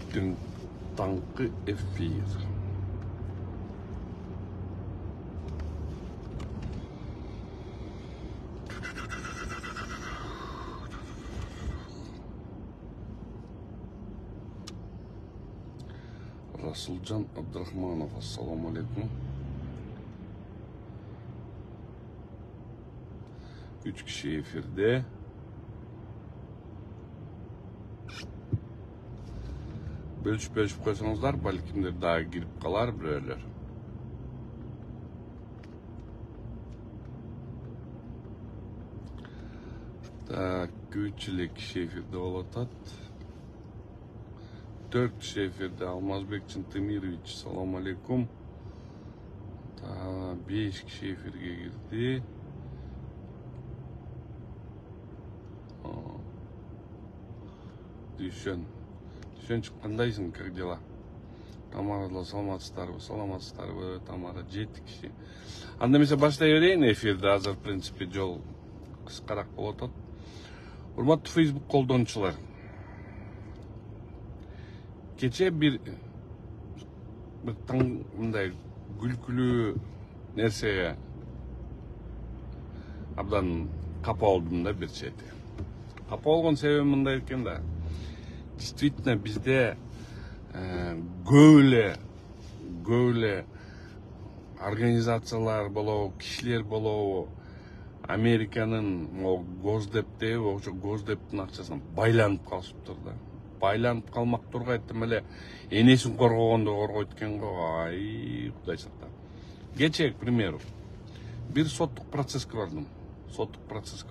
Түштүн таңкы эфир. Расулжан Абдрахманов, ассаламу алейкум. 3 kişi efirde. Bölüşüp koysanızlar, balkimler daha girip kalar bireler. Da 3 kişi efirde olatat. 4 kişi efirde Almazbekçin Temiroviç, selamun aleyküm. Da 5 kişi efirge girdi. Düşen çıkkandayсың, как дела? Тамара, саламатсыздар вы, Тамара, 7 kişi. Анда мен баштай берейин эфирди, азыр, в принципе, жол кыскараак болуп атат. Урматтуу Facebook колдонуучулар. Кече bir таң мындай күлкүлүү нерсеге абдан капа болдум да бир чети. Капа болгон себебим мындай экен да. Действительно bizde көбүлө организациялар болобу, кишилер болобу, Американын Госдептеги, ошо Госдептин акчасына байланып калышыптыр да. Байланып калмак тургай тим эле энесин коргогондо коргойт экен го. Ай, Кудай сактап. Кече, к примеру, бир соттук процесске бардым. Соттук процесске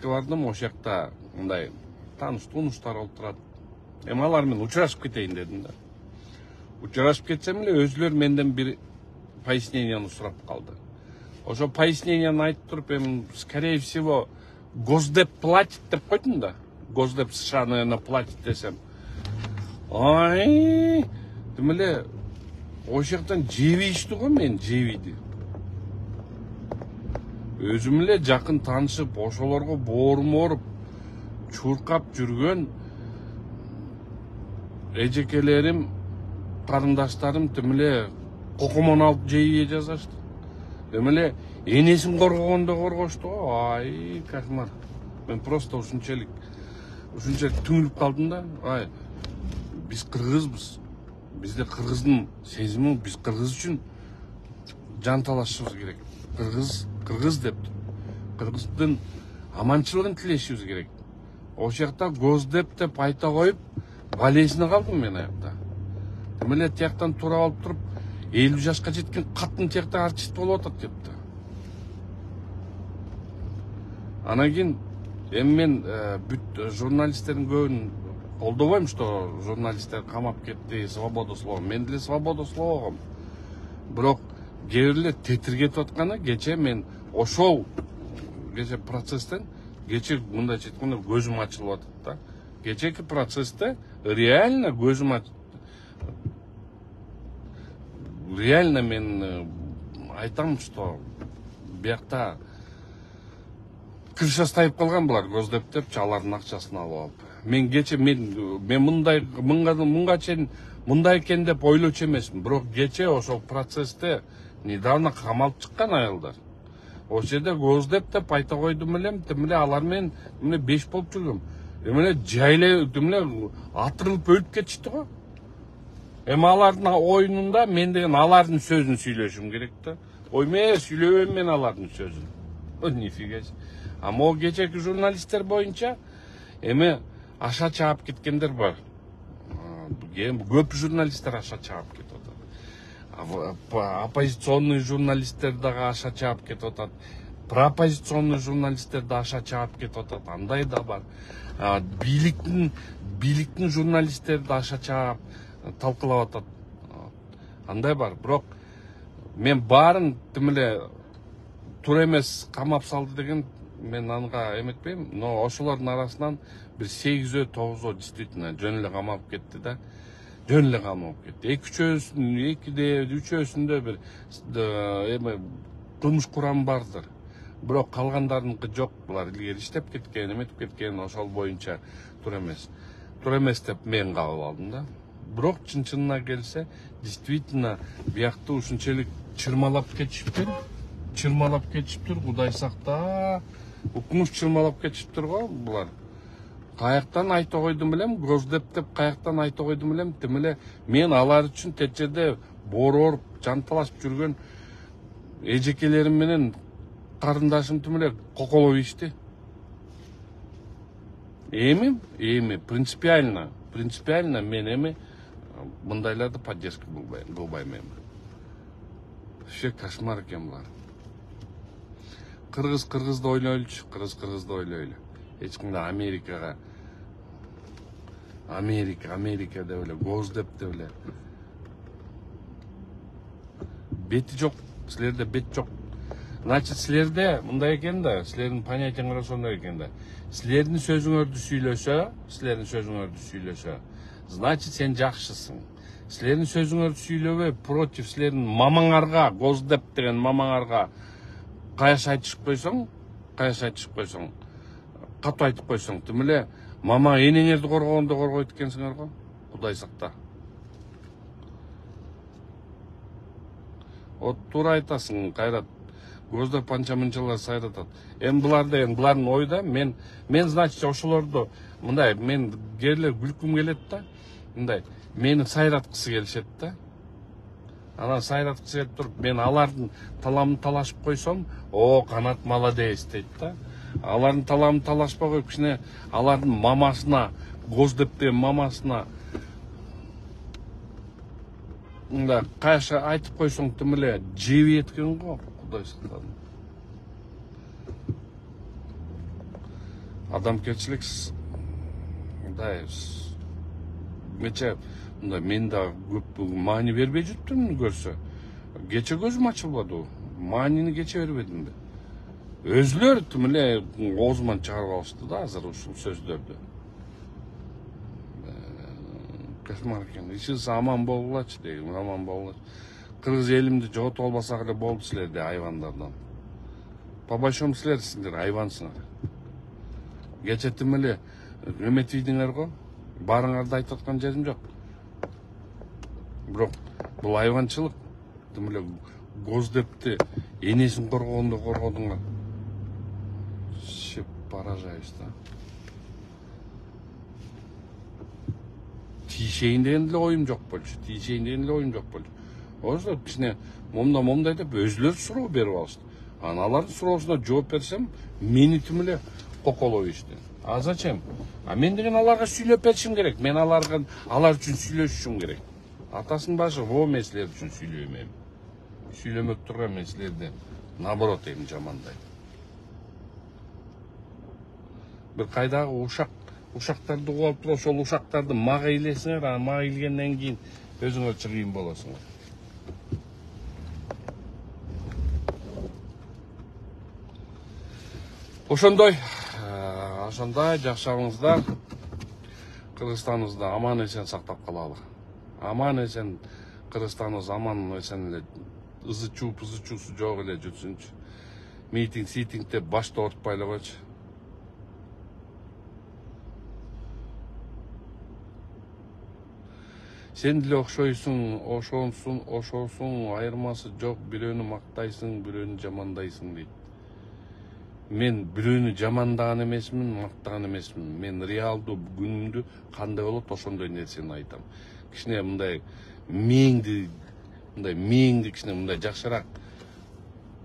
бардым, ошол жакта мындай тааныш-тунуштар болуп турат. Эми алар менен учурашып кетейин дедим да. Учурашып кетсем эле өзүлөр менден бир поясненияны сурап калды. Ошо поясненияны айтып туруп, эми скорее всего Госдеп платит деп койдум да. Госдеп США, наверное, платит десем. Ай, тим эле ошол жактан жебейишти го, мен жебейди. Өзүм эле жакын таанышып, ошолорго боорум ооруп, чуркап жүргөн эжекелерим, карындаштарым тим эле кокомон алып жейе жазашты. Тим эле энесин коргогондо коргошту го. Ай, кошмар. Мен просто ушунчалык түңүлүп калдым да. Ай, биз кыргызбыз. Бизде кыргыздын сезими, биз кыргыз үчүн жан талашыбыз керек. Кыргыз деп, кыргыздын аманчылыгын тилешибиз керек. Ошол жакта Госдеп деп айта коюп, балесине калдым мен аякта. Тим эле тияктан тура алып туруп, 50 жашка жеткен катын тиякта артист болуп атат депти. Анан кийин эми мен бүт журналисттердин көбүн колдобойм, что журналисттер камап кетти, свобода слова. Мен деле свобода словогом. Бирок кээ бирлер тетиргетип атканы, кече мен ошол кече процесстен, кече мындайча айтканда көзүм ачылып атат да. Кечеки процессте реально көзүм реально мен айтам, что биякта крыша тайып калган булар, Госдеп депчи, алардын акчасын алып алып. Мен кече мен мынга чейин мындай экен деп ойлочу эмесмин. Бирок кече ошол процессте недавно камалып чыккан аялдар. Ошол жерде Госдеп деп айта койдум элем, тим эле алар менен 5 болуп жүргөм. Эми эле жайлай, тим эле атырылып өлүп кетишти го. Эми алардын оюнунда мен деген алардын сөзүн сүйлөшүм керек да. Ой, мен сүйлөбөйм мен алардын сөзүн. Нифига. А могу кечеки журналисттер боюнча эми аша чаап кеткендер бар. Көп журналисттер аша чаап кетип атат. Оппозиционный журналисттер дагы аша чаап кетип атат. Пропозиционный журналисттер да аша чаап кетип атат. Андай да бар. Бийликтин журналисттери да аша чаап талкылап атат. Андай бар. Бирок мен баарын тим эле туура эмес камап салды деген мен анга эметпейм, но ошолордун арасынан бир 8-9 действительно жөн эле камалып кетти да. Жөн эле камалып кетти. 2-3-өсүндө бир эме кылмыш курамы бардыр. Бирок калгандарыныкы жок. Булар илгери иштеп кеткен, эметип кеткен, ошол боюнча туура эмес. Туура эмес деп мен кабыл алдым да. Бирок чын-чынына келсе, действительно биякты ушунчалык чырмалап кетишиптир. Кудай сакта. Укмуш чырмалап кетишиптир го булар. Каяктан айта койдум билем, Госдеп деп каяктан айта койдум билем, тим эле мен алар үчүн тет жерде борооруп, жанталашып жүргөн эжекелерим менен карындашым тим эле коколоп ишти. Эми принципиально мен эми мындайларды поддержка кылбайм эми. Вообще кошмар экен булар. Кыргызды ойлойлучу, кыргызды ойлойлу. Эч кандай Америка деп эле, Госдеп деп эле. Бети жок, силерде бет жок. Значит, силерде мындай экен да, силердин понятияңар сондай экен да. Силердин сөзүңөрдү сүйлөсө, значит, сен жакшысың. Силердин сөзүңөрдү сүйлөбөй, против силердин мамаңарга, Госдеп деген мамаңарга каяш айтышып койсоң, катуу айтып койсоң, тим эле мама энеңерди коргогондо коргойт экенсиңер го. Кудай сакта. Вот туура айтасың, Кайрат. Госдеп анча-мынчалар сайратат. Эми булардын ойда мен значит ошолорду мындай мен кээде күлкүм келет да. Мындай мени сайраткысы келишет да. Анан сайраткысы келип туруп, мен алардын таламын талашып койсом, канат молодец дейт да. Алардын таламын талашпай коюп, кичине алардын мамасына, Госдеп деген мамасына мындай каяша айтып койсоң, тим эле жебейт экен го. Кудай сактасын. Адамгерчиликсиз мындай мече мындай мен да көп маани бербей жүрүптүрмүн көрсө. Кече көзүм ачылбады. Маанини кече бербедимби? Өзүлөр тим эле оозуман чыгарып алышты да азыр ушул сөздөрдү. Кошмар экен. Ишиңиз аман болгулачы дейм, аман болгулачы. Кыргыз элимди жоготуп албасак эле болду силерде айвандардан. По большому силер айвансыңар. Кече тим эле эметийдиңер го. Баарыңарды айтып аткан жерим жок. Бирок бул айванчылык. Тим эле Госдепти энесин коргогондо коргодуңар. Поражаюсь, да. Тиишейин деген эле оюм жок болчу. Ошо кичине момдай деп өзүлөрү суроо берип алышты. Анан алардын суроосуна жооп берсем, мени тим эле коколоп ишти. А зачем? А мен деген аларга сүйлөп беришим керек. Мен алар үчүн сүйлөшүшүм керек. Атасынын башы, мен силер үчүн сүйлөйм эми. Сүйлөмөк турган мен силерди наоборот эми жамандайм. Bir кайдагы ушактарды угуп алып туруп, ошол ушактарды мага илесиңер, анан мага илгенден кийин өзүңөр чыгыйын болосуңар. Ошондой жакшабыңыздар. Кыргызстаныбызды аман эсен сактап калалы. Аман эсен Кыргызстаныбыз аман эсен эле ызы-чуусу жок эле жүрсүнчү. Митинг деп башты ортпай эле койчу. Сен деле ошосуң, айырмасы жок, бирөөнү мактайсың, бирөөнү жамандайсың дейт. Мен бирөөнү жамандаган эмесмин, мактаган эмесмин. Мен реалдуу күнүмдү кандай болот, ошондой нерсени айтам. Кичине мындай мээңди кичине мындай жакшыраак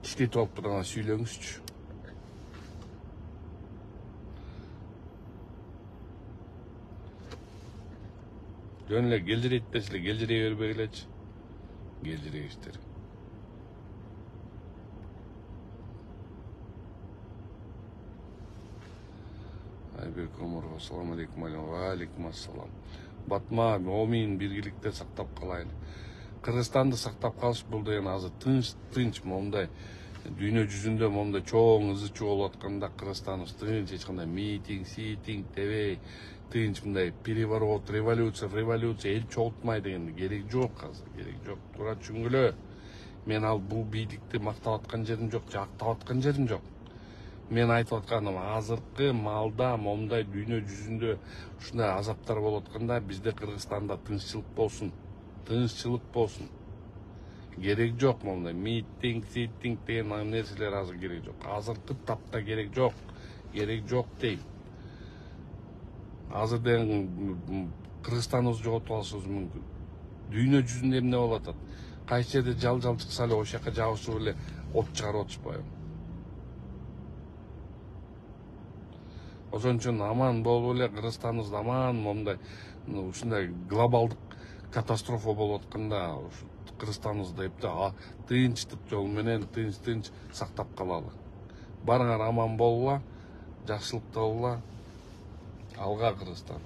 иштетип алып турган сүйлөңүзчү. Жөн эле келжирейтпесиле, келжирей бербегилечи. Келжирейиштер. Айбек Омуров, ассаламу алейкум. Ва алейкум ассалам. Батма, омин биргиликте сактап калайлы. Кыргызстанды сактап калыш бул деген азыр тынч момундай дүйнө жүзүндө момундай чоң ызы-чуу болуп атканда Кыргызстаныбыз тынч, эч кандай митинг, дебей, тынч мындай переворот, революция, эл чогултмай деген керек жок азыр, керек жок. Туура түшүнгүлө. Мен бул бийликти мактап аткан жерим жок, жактап аткан жерим жок. мен айтып атканым азыркы маалда момундай дүйнө жүзүндө ушундай азаптар болуп атканда бизде Кыргызстанда тынччылык болсун. Тынччылык болсун. Керек жок момундай митинг деген нерселер азыр керек жок. Азыркы тапта керек жок. Керек жок дейм. Азыр деген Кыргызстаныбызды жоготуп алышыбыз мүмкүн. Дүйнө жүзүндө эмне болуп атат? Кайсы жерде жал чыкса эле ошол жака жабышып эле от чыгарып атышпайбы? Ошон үчүн аман болуп эле Кыргызстаныбызды аман момундай ушундай глобалдык катастрофа болуп атканда Кыргызстаныбызды эптеп тынчтык жол менен тынч сактап калалы. Барыңар аман болгула, жакшылыкта болгула. Алга Кыргызстан.